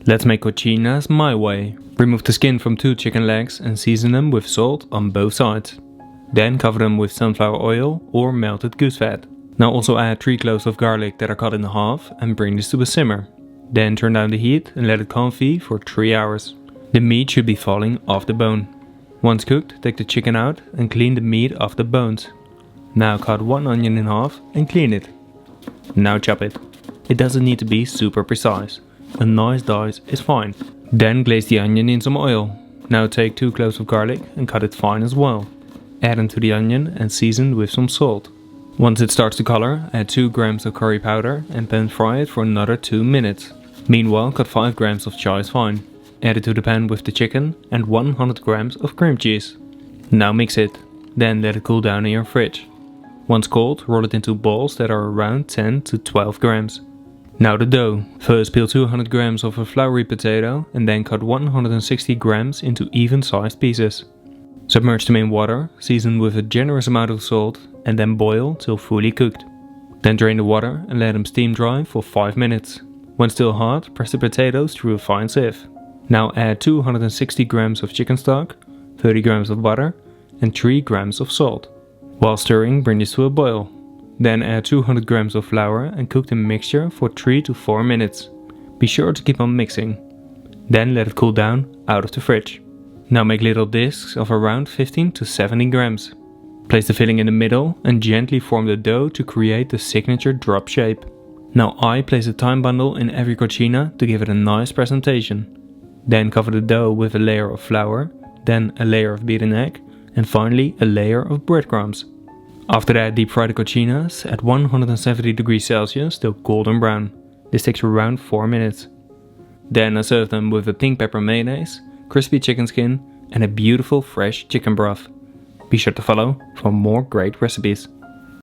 Let's make coxinhas my way. Remove the skin from 2 chicken legs and season them with salt on both sides. Then cover them with sunflower oil or melted goose fat. Now also add 3 cloves of garlic that are cut in half and bring this to a simmer. Then turn down the heat and let it confit for 3 hours. The meat should be falling off the bone. Once cooked, take the chicken out and clean the meat off the bones. Now cut 1 onion in half and clean it. Now chop it. It doesn't need to be super precise. A nice dice is fine. Then glaze the onion in some oil. Now take 2 cloves of garlic and cut it fine as well. Add them to the onion and season with some salt. Once it starts to color, add 2 grams of curry powder and pan fry it for another 2 minutes. Meanwhile, cut 5 grams of chives fine. Add it to the pan with the chicken and 100 grams of cream cheese. Now mix it. Then let it cool down in your fridge. Once cold, roll it into balls that are around 10 to 12 grams. Now the dough. First peel 200 grams of a floury potato and then cut 160 grams into even sized pieces. Submerge them in water, season with a generous amount of salt and then boil till fully cooked. Then drain the water and let them steam dry for 5 minutes. When still hot, press the potatoes through a fine sieve. Now add 260 grams of chicken stock, 30 grams of butter and 3 grams of salt. While stirring, bring this to a boil. Then add 200 grams of flour and cook the mixture for 3 to 4 minutes. Be sure to keep on mixing. Then let it cool down out of the fridge. Now make little discs of around 15 to 17 grams. Place the filling in the middle and gently form the dough to create the signature drop shape. Now I place a thyme bundle in every coxinha to give it a nice presentation. Then cover the dough with a layer of flour, then a layer of beaten egg and finally a layer of breadcrumbs. After that, deep fry the coxinhas at 170 degrees Celsius till golden brown. This takes around 4 minutes. Then I serve them with a pink pepper mayonnaise, crispy chicken skin and a beautiful fresh chicken broth. Be sure to follow for more great recipes.